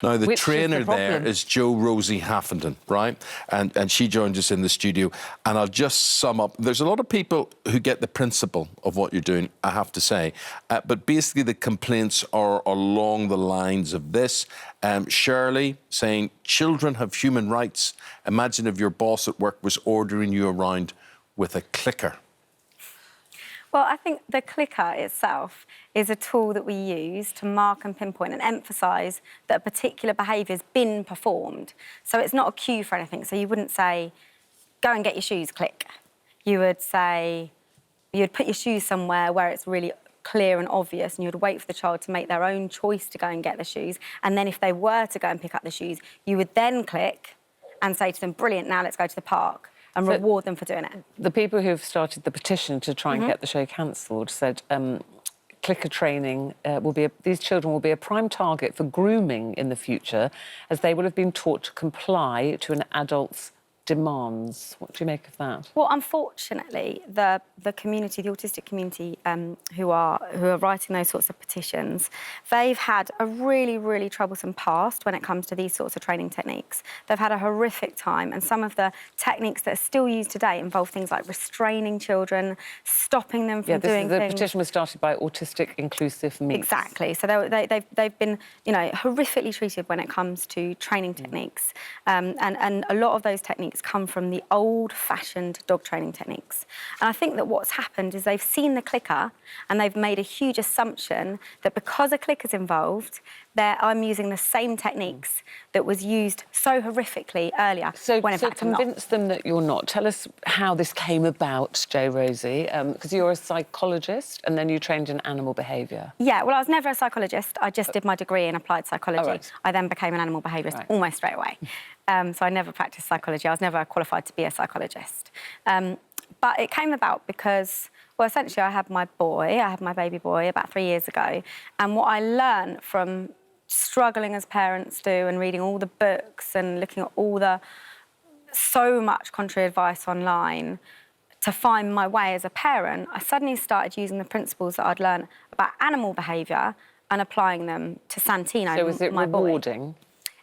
Now, the Which is trainer the there problem. is Jo-Rosie Haffenden, right? And she joined us in the studio. And I'll just sum up. There's a lot of people who get the principle of what you're doing, I have to say. But basically, the complaints are along the lines of this. Shirley saying, children have human rights. Imagine if your boss at work was ordering you around with a clicker. Well, I think the clicker itself is a tool that we use to mark and pinpoint and emphasise that a particular behaviour has been performed. So it's not a cue for anything. So you wouldn't say, go and get your shoes, click. You would say, you'd put your shoes somewhere where it's really clear and obvious, and you'd wait for the child to make their own choice to go and get the shoes. And then if they were to go and pick up the shoes, you would then click and say to them, brilliant, now let's go to the park. And reward them for doing it. The people who've started the petition to try and get the show cancelled said clicker training these children will be a prime target for grooming in the future, as they will have been taught to comply to an adult's demands. What do you make of that? Well, unfortunately, the community, the autistic community, who are writing those sorts of petitions, they've had a really, really troublesome past when it comes to these sorts of training techniques. They've had a horrific time, and some of the techniques that are still used today involve things like restraining children, stopping them from doing things. The petition was started by Autistic Inclusive Meets. Exactly. So they've been, you know, horrifically treated when it comes to training techniques, and a lot of those techniques come from the old-fashioned dog training techniques. And I think that what's happened is they've seen the clicker and they've made a huge assumption that because a clicker's involved, I'm using the same techniques that was used so horrifically earlier. So I'm not. convince them that you're not. Tell us how this came about, Jo-Rosie, because you're a psychologist and then you trained in animal behaviour. Yeah, well, I was never a psychologist. I just did my degree in applied psychology. Oh, right. I then became an animal behaviourist almost straight away. So I never practiced psychology. I was never qualified to be a psychologist. But it came about because, well, essentially I had my baby boy about 3 years ago. And what I learned from struggling as parents do and reading all the books and looking at so much contrary advice online to find my way as a parent, I suddenly started using the principles that I'd learned about animal behaviour and applying them to Santino, So is it my boy. rewarding?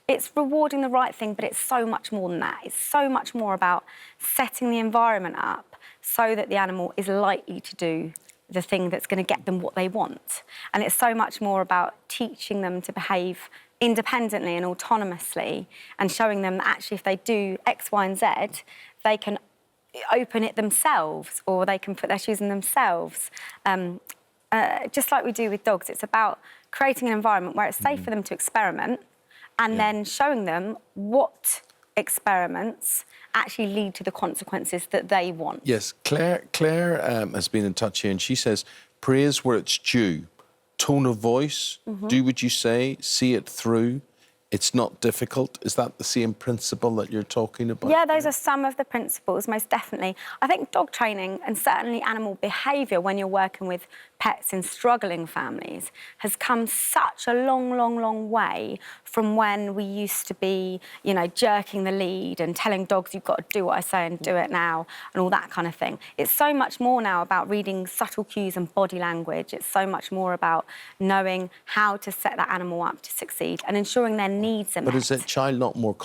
It's rewarding the right thing, but it's so much more than that. It's so much more about setting the environment up so that the animal is likely to do the thing that's going to get them what they want. And it's so much more about teaching them to behave independently and autonomously and showing them that actually if they do X, Y and Z, they can open it themselves or they can put their shoes in themselves. Just like we do with dogs, it's about creating an environment where it's safe for them to experiment and then showing them what experiments actually lead to the consequences that they want. Yes, Claire has been in touch here and she says, praise where it's due. Tone of voice, do what you say, see it through. It's not difficult. Is that the same principle that you're talking about? Yeah, those are some of the principles, most definitely. I think dog training and certainly animal behaviour when you're working with pets in struggling families has come such a long, long, long way from when we used to be, you know, jerking the lead and telling dogs you've got to do what I say and do it now and all that kind of thing. It's so much more now about reading subtle cues and body language. It's so much more about knowing how to set that animal up to succeed and ensuring their needs are met. But is a child not more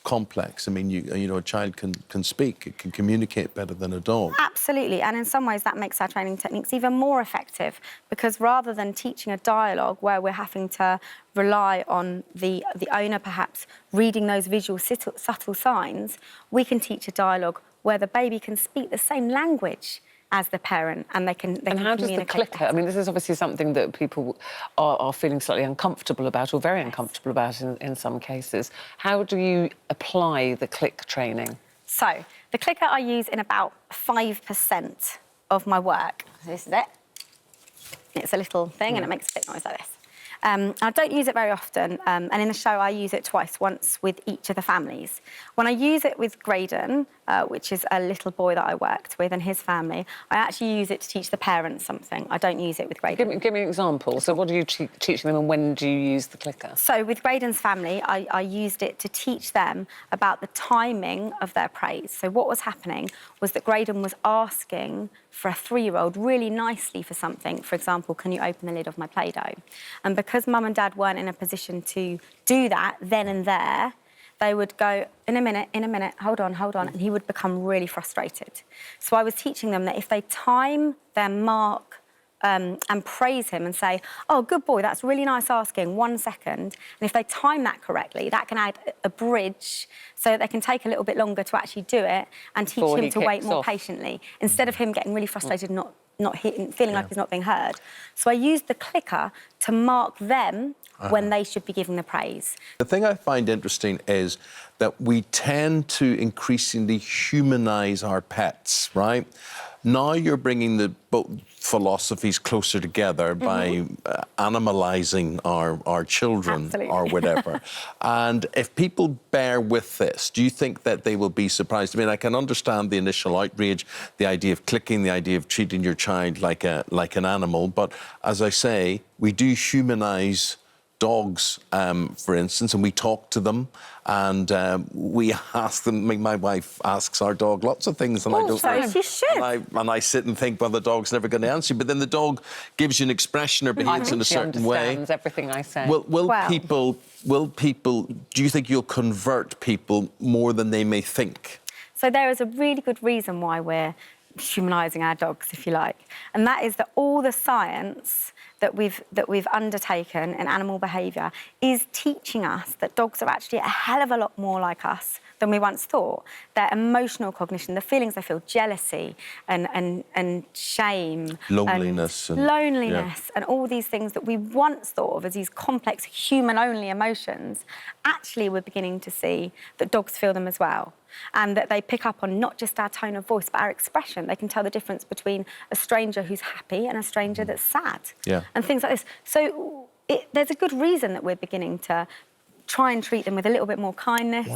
complex? I mean, you know, a child can speak, it can communicate better than a dog. Absolutely, and in some ways that makes our training techniques even more effective because rather than teaching a dialogue where we're having to rely on the owner perhaps reading those visual subtle signs, we can teach a dialogue where the baby can speak the same language as the parent and they can And how does the clicker, better. I mean, this is obviously something that people are feeling slightly uncomfortable about or very uncomfortable about in some cases. How do you apply the click training? So, the clicker I use in about 5% of my work. This is it. It's a little thing and it makes a bit noise like this. I don't use it very often, and in the show I use it twice, once with each of the families. When I use it with Graydon, which is a little boy that I worked with and his family. I actually use it to teach the parents something. I don't use it with Graydon. Give me an example. So what do you teach them and when do you use the clicker? So with Graydon's family, I used it to teach them about the timing of their praise. So what was happening was that Graydon was asking for a 3-year-old really nicely for something. For example, can you open the lid of my Play-Doh? And because Mum and Dad weren't in a position to do that then and there, they would go, in a minute, hold on, and he would become really frustrated. So I was teaching them that if they time their mark and praise him and say, oh, good boy, that's really nice asking, 1 second. And if they time that correctly, that can add a bridge so that they can take a little bit longer to actually do it and teach him to wait more patiently, instead of him getting really frustrated and not feeling like he's not being heard. So I used the clicker to mark them when they should be giving the praise. The thing I find interesting is that we tend to increasingly humanise our pets, right? Now you're bringing the both philosophies closer together by animalising our children or whatever. And if people bear with this, do you think that they will be surprised? I mean, I can understand the initial outrage, the idea of clicking, the idea of treating your child like an animal. But as I say, we do humanise dogs, for instance, and we talk to them and we ask them. My wife asks our dog lots of things, and I don't. So she should. And I sit and think, well, the dog's never going to answer you. But then the dog gives you an expression or behaves in a certain way. She understands everything I say. Will people? Do you think you'll convert people more than they may think? So there is a really good reason why we're humanising our dogs, if you like, and that is that all the science that we've undertaken in animal behaviour is teaching us that dogs are actually a hell of a lot more like us than we once thought. Their emotional cognition, the feelings they feel, jealousy and shame, loneliness, and all these things that we once thought of as these complex human-only emotions, actually we're beginning to see that dogs feel them as well. And that they pick up on not just our tone of voice, but our expression. They can tell the difference between a stranger who's happy and a stranger that's sad. And things like this. So there's a good reason that we're beginning to try and treat them with a little bit more kindness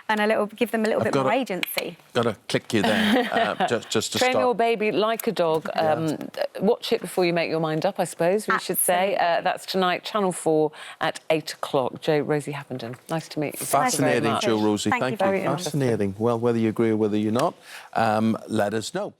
and give them a little bit more agency. Got to click you there, just to Train stop. your baby like a dog. Watch it before you make your mind up, I suppose we should say. That's tonight, Channel 4 at 8 o'clock. Jo-Rosie Haffenden, nice to meet you. Fascinating, Jo-Rosie. Thank you. Very much. Fascinating. Well, whether you agree or whether you're not, let us know.